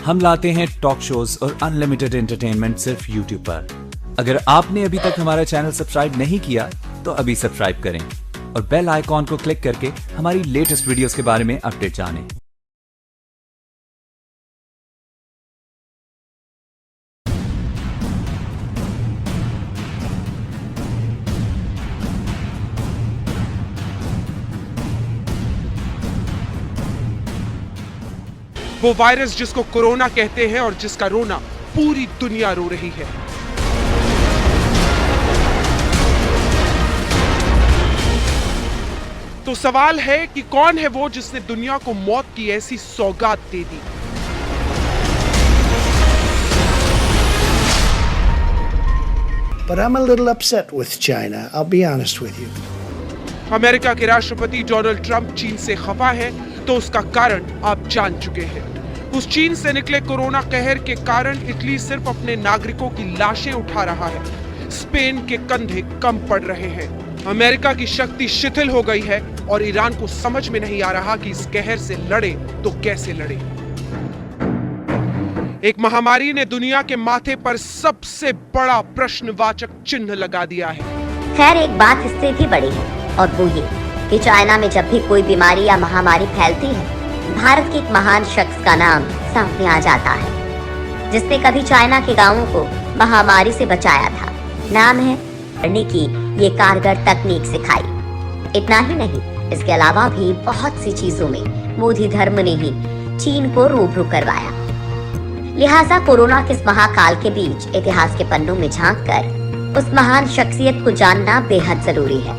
हम लाते हैं talk shows और अनलिमिटेड एंटरटेनमेंट सिर्फ यूट्यूब पर। अगर आपने अभी तक हमारा चैनल सब्सक्राइब नहीं किया तो अभी सब्सक्राइब करें और बेल आइकॉन को क्लिक करके हमारी लेटेस्ट वीडियोस के बारे में अपडेट जानें। वो वायरस जिसको कोरोना कहते हैं और जिसका रोना पूरी दुनिया रो रही है। तो सवाल है कि कौन है वो जिसने दुनिया को मौत की ऐसी सौगात दे दी। But I'm a little upset with China, I'll be honest with you. America के राष्ट्रपति डोनाल्ड ट्रंप चीन से खफा है तो उसका कारण आप जान चुके हैं। उस चीन से निकले कोरोना कहर के कारण इटली सिर्फ अपने नागरिकों की लाशें उठा रहा है। स्पेन के कंधे कम पड़ रहे हैं। अमेरिका की शक्ति शिथिल हो गई है और ईरान को समझ में नहीं आ रहा कि इस कहर से लड़े तो कैसे लड़े। एक महामारी ने दुनिया के माथे पर सबसे बड़ा प्रश्नवाचक चिन्ह लगा दिया है। खैर, एक बात इससे भी बड़ी है और वो ये कि चाइना में जब भी कोई बीमारी या महामारी फैलती है, भारत के एक महान शख्स का नाम सामने आ जाता है, जिसने कभी चाइना के गांवों को महामारी से बचाया था। नाम है करने की ये कारगर तकनीक सिखाई। इतना ही नहीं, इसके अलावा भी बहुत सी चीजों में बोधि धर्म ने ही चीन को रूबरू करवाया। लिहाजा कोरोना के इस महाकाल के बीच इतिहास के पन्नों में झांककर उस महान शख्सियत को जानना बेहद जरूरी है,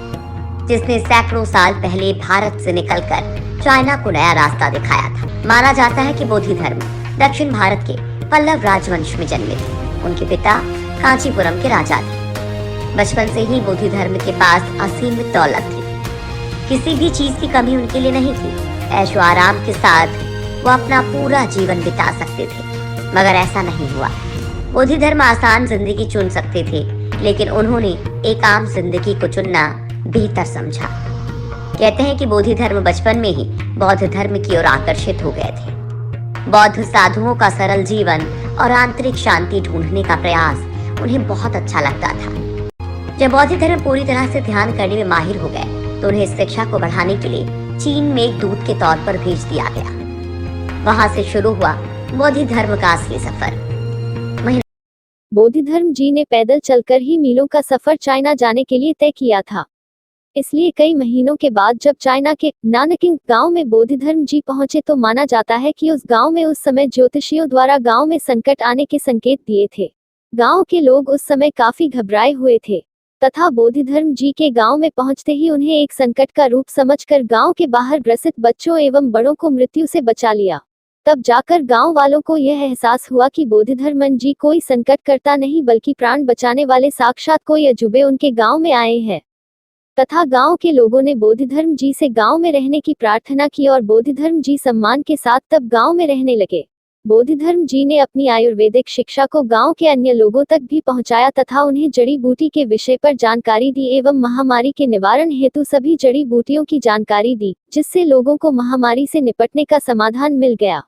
जिसने सैकड़ों साल पहले भारत से निकलकर चाइना को नया रास्ता दिखाया था। माना जाता है कि बोधि धर्म दक्षिण भारत के पल्लव राजवंश में जन्मे थे। उनके पिता कांचीपुरम के राजा थे। बचपन से ही बोधि धर्म के पास असीमित दौलत थी। किसी भी चीज की कमी उनके लिए नहीं थी। ऐशो आराम के साथ वो अपना पूरा जीवन बिता सकते थे, मगर ऐसा नहीं हुआ। बोधि धर्म आसान जिंदगी चुन सकते थे, लेकिन उन्होंने एक आम जिंदगी को चुनना बेहतर समझा। कहते हैं कि बोधि धर्म बचपन में ही बौद्ध धर्म की ओर आकर्षित हो गए थे। बौद्ध साधुओं का सरल जीवन और आंतरिक शांति ढूंढने का प्रयास उन्हें बहुत अच्छा लगता था। जब बौद्ध धर्म पूरी तरह से ध्यान करने में माहिर हो गए तो उन्हें इस शिक्षा को बढ़ाने के लिए चीन में एक दूत के तौर पर भेज दिया गया। वहां से शुरू हुआ बोधि धर्म का असली सफर। बोधि धर्म जी ने पैदल चलकर ही मीलों का सफर चाइना जाने के लिए तय किया था। इसलिए कई महीनों के बाद जब चाइना के नानकिंग गांव में बोधि धर्म जी पहुंचे तो माना जाता है कि उस गांव में उस समय ज्योतिषियों द्वारा गांव में संकट आने के संकेत दिए थे। गांव के लोग उस समय काफी घबराए हुए थे तथा बोधि धर्म जी के गांव में पहुंचते ही उन्हें एक संकट का रूप समझकर गांव के बाहर ग्रसित बच्चों एवं बड़ों को मृत्यु से बचा लिया। तब जाकर गांव वालों को यह एहसास हुआ कि बोधि धर्म जी कोई संकट करता नहीं बल्कि प्राण बचाने वाले साक्षात कोई अजूबे उनके गांव में आए हैं। तथा गांव के लोगों ने बोधि धर्म जी से गांव में रहने की प्रार्थना की और बोधि धर्म जी सम्मान के साथ तब गांव में रहने लगे। बोधि धर्म जी ने अपनी आयुर्वेदिक शिक्षा को गांव के अन्य लोगों तक भी पहुंचाया तथा उन्हें जड़ी बूटी के विषय पर जानकारी दी एवं महामारी के निवारण हेतु सभी जड़ी बूटियों की जानकारी दी, जिससे लोगों को महामारी से निपटने का समाधान मिल गया।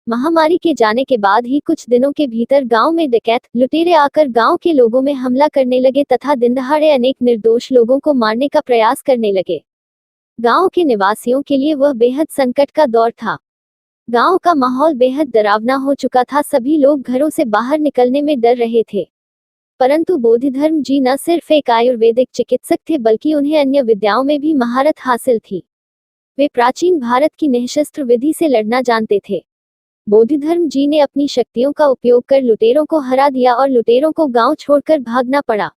महामारी के जाने के बाद ही कुछ दिनों के भीतर गांव में डकैत लुटेरे आकर गांव के लोगों में हमला करने लगे तथा दिनदहाड़े अनेक निर्दोष लोगों को मारने का प्रयास करने लगे। गांव के निवासियों के लिए वह बेहद संकट का दौर था। गांव का माहौल बेहद डरावना हो चुका था। सभी लोग घरों से बाहर निकलने में डर रहे थे। परंतु बोधि धर्म जी न सिर्फ एक आयुर्वेदिक चिकित्सक थे बल्कि उन्हें अन्य विद्याओं में भी महारत हासिल थी। वे प्राचीन भारत की निःशस्त्र विधि से लड़ना जानते थे। बोधि धर्म जी ने अपनी शक्तियों का उपयोग कर लुटेरों को हरा दिया और लुटेरों को गांव छोड़कर भागना पड़ा।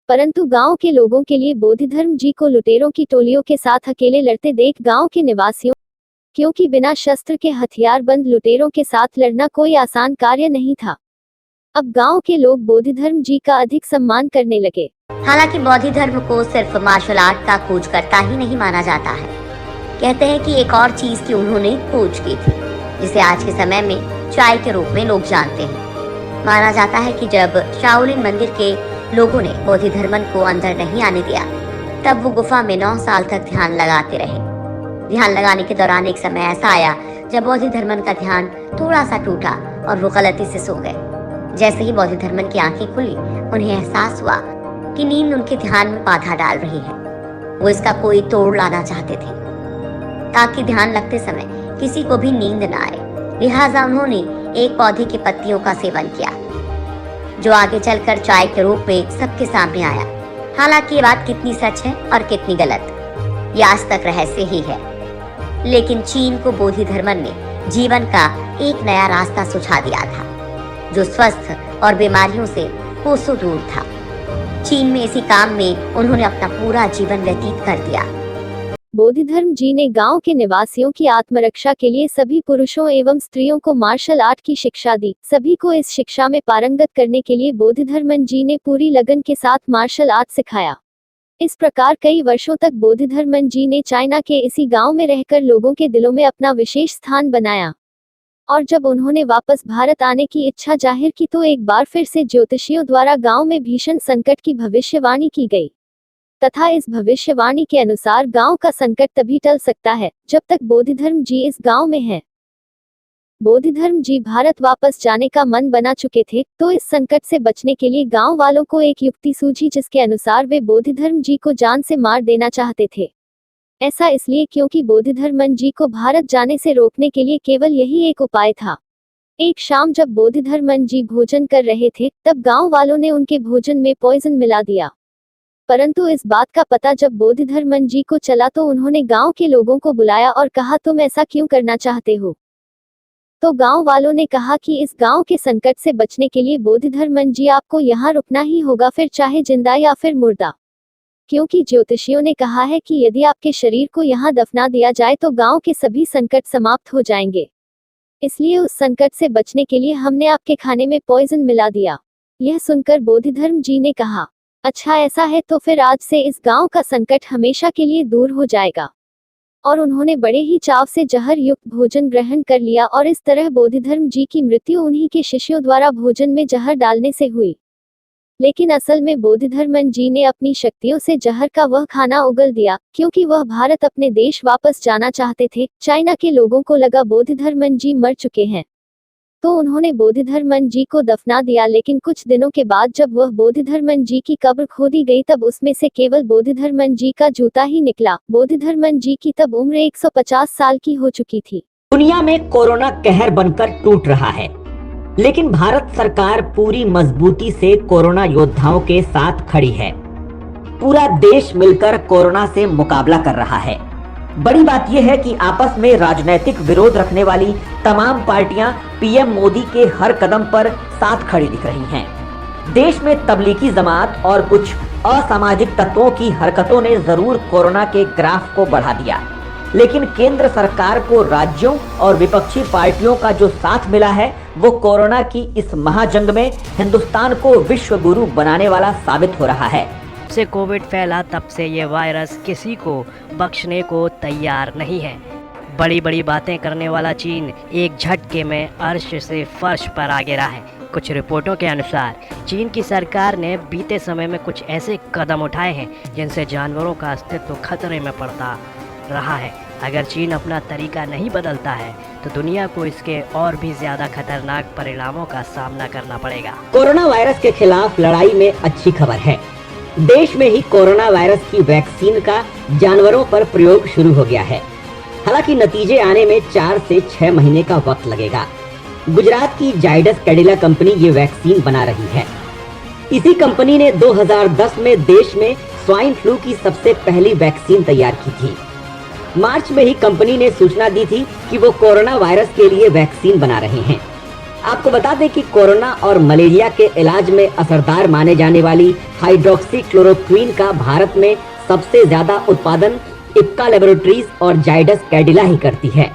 परंतु गांव के लोगों के लिए बोधि धर्म जी को लुटेरों की टोलियों के साथ अकेले लड़ते देख गांव के निवासियों, क्योंकि बिना शस्त्र के हथियार बंद लुटेरों के साथ लड़ना कोई आसान कार्य नहीं था। अब गांव के लोग बोधि धर्म जी का अधिक सम्मान करने लगे। हालांकि बोधि धर्म को सिर्फ मार्शल आर्ट का खोज करता ही नहीं माना जाता है। कहते हैं कि एक और चीज की उन्होंने खोज की थी, जिसे आज के समय में चाय के रूप में लोग जानते हैं। माना जाता है कि जब शाओलिन मंदिर के लोगों ने बोधि धर्म को अंदर नहीं आने दिया, तब वो गुफा में 9 साल तक ध्यान लगाते रहे। ध्यान लगाने के दौरान एक समय ऐसा आया जब बोधिधर्मन का ध्यान थोड़ा सा टूटा और वो गलती से सो गए। जैसे ही बोधिधर्मन की आंखें खुली, उन्हें एहसास हुआ कि नींद उनके ध्यान में बाधा डाल रही है। वो इसका कोई तोड़ लाना चाहते थे ताकि ध्यान लगते समय किसी को भी नींद न आए। लिहाजा उन्होंने एक पौधे की पत्तियों का सेवन किया, जो आगे चलकर चाय के रूप में सबके सामने आया। हालांकि ये बात कितनी सच है और कितनी गलत, ये आज तक रहस्य ही है। लेकिन चीन को बोधिधर्मन ने जीवन का एक नया रास्ता सुझा दिया था, जो स्वस्थ और बीमारियों से कोसों दूर था। चीन में इसी काम में उन्होंने अपना पूरा जीवन व्यतीत कर दिया। बोधिधर्म जी ने गांव के निवासियों की आत्मरक्षा के लिए सभी पुरुषों एवं स्त्रियों को मार्शल आर्ट की शिक्षा दी। सभी को इस शिक्षा में पारंगत करने के लिए बोधिधर्मन जी ने पूरी लगन के साथ मार्शल आर्ट सिखाया। इस प्रकार कई वर्षों तक बोधिधर्मन जी ने चाइना के इसी गांव में रहकर लोगों के दिलों में अपना विशेष स्थान बनाया। और जब उन्होंने वापस भारत आने की इच्छा जाहिर की तो एक बार फिर से ज्योतिषियों द्वारा गांव में भीषण संकट की भविष्यवाणी की गई, तथा इस भविष्यवाणी के अनुसार गांव का संकट तभी टल सकता है जब तक बोधिधर्म जी इस गांव में है। बोधिधर्म जी भारत वापस जाने का मन बना चुके थे, तो इस संकट से बचने के लिए गांव वालों को एक युक्ति सूझी, जिसके अनुसार वे बोधिधर्म जी को जान से मार देना चाहते थे। ऐसा इसलिए क्योंकि बोधिधर्मन जी को भारत जाने से रोकने के लिए केवल यही एक उपाय था। एक शाम जब बोधिधर्मन जी भोजन कर रहे थे, तब गांव वालों ने उनके भोजन में पॉइजन मिला दिया। परंतु इस बात का पता जब बोधिधर्मन जी को चला तो उन्होंने गांव के लोगों को बुलाया और कहा, तुम ऐसा क्यों करना चाहते हो? तो गांव वालों ने कहा कि इस गांव के संकट से बचने के लिए बोधिधर्मन जी आपको यहाँ रुकना ही होगा, फिर चाहे जिंदा या फिर मुर्दा, क्योंकि ज्योतिषियों ने कहा है कि यदि आपके शरीर को यहाँ दफना दिया जाए तो गांव के सभी संकट समाप्त हो जाएंगे। इसलिए उस संकट से बचने के लिए हमने आपके खाने में पॉइजन मिला दिया। यह सुनकर बोधिधर्म जी ने कहा, अच्छा ऐसा है तो फिर आज से इस गांव का संकट हमेशा के लिए दूर हो जाएगा। और उन्होंने बड़े ही चाव से जहर युक्त भोजन ग्रहण कर लिया और इस तरह बोधिधर्म जी की मृत्यु उन्हीं के शिष्यों द्वारा भोजन में जहर डालने से हुई। लेकिन असल में बोधिधर्मन जी ने अपनी शक्तियों से जहर का वह खाना उगल दिया, क्योंकि वह भारत अपने देश वापस जाना चाहते थे। चाइना के लोगों को लगा बोधिधर्मन जी मर चुके हैं, तो उन्होंने बोधिधर्मन जी को दफना दिया। लेकिन कुछ दिनों के बाद जब वह बोधिधर्मन जी की कब्र खोदी गई तब उसमें से केवल बोधिधर्मन जी का जूता ही निकला। बोधिधर्मन जी की तब उम्र 150 साल की हो चुकी थी। दुनिया में कोरोना कहर बनकर टूट रहा है, लेकिन भारत सरकार पूरी मजबूती से कोरोना योद्धाओं के साथ खड़ी है। पूरा देश मिलकर कोरोना से मुकाबला कर रहा है। बड़ी बात यह है कि आपस में राजनीतिक विरोध रखने वाली तमाम पार्टियां पीएम मोदी के हर कदम पर साथ खड़ी दिख रही हैं। देश में तबलीगी जमात और कुछ असामाजिक तत्वों की हरकतों ने जरूर कोरोना के ग्राफ को बढ़ा दिया, लेकिन केंद्र सरकार को राज्यों और विपक्षी पार्टियों का जो साथ मिला है वो कोरोना की इस महाजंग में हिंदुस्तान को विश्व गुरु बनाने वाला साबित हो रहा है। से कोविड फैला तब से ये वायरस किसी को बख्शने को तैयार नहीं है। बड़ी बड़ी बातें करने वाला चीन एक झटके में अर्श से फर्श पर आ गिरा है। कुछ रिपोर्टों के अनुसार चीन की सरकार ने बीते समय में कुछ ऐसे कदम उठाए हैं जिनसे जानवरों का अस्तित्व खतरे में पड़ता रहा है। अगर चीन अपना तरीका नहीं बदलता है तो दुनिया को इसके और भी ज्यादा खतरनाक परिणामों का सामना करना पड़ेगा। कोरोना वायरस के खिलाफ लड़ाई में अच्छी खबर है। देश में ही कोरोना वायरस की वैक्सीन का जानवरों पर प्रयोग शुरू हो गया है। हालांकि नतीजे आने में 4 से 6 महीने का वक्त लगेगा। गुजरात की जाइडस कैडिला कंपनी ये वैक्सीन बना रही है। इसी कंपनी ने 2010 में देश में स्वाइन फ्लू की सबसे पहली वैक्सीन तैयार की थी। मार्च में ही कंपनी ने सूचना दी थी कि वो कोरोना वायरस के लिए वैक्सीन बना रहे हैं। आपको बता दें कि कोरोना और मलेरिया के इलाज में असरदार माने जाने वाली हाइड्रोक्सीक्लोरोक्विन का भारत में सबसे ज्यादा उत्पादन इप्का लैबोरेटरीज और जाइडस कैडिला ही करती है।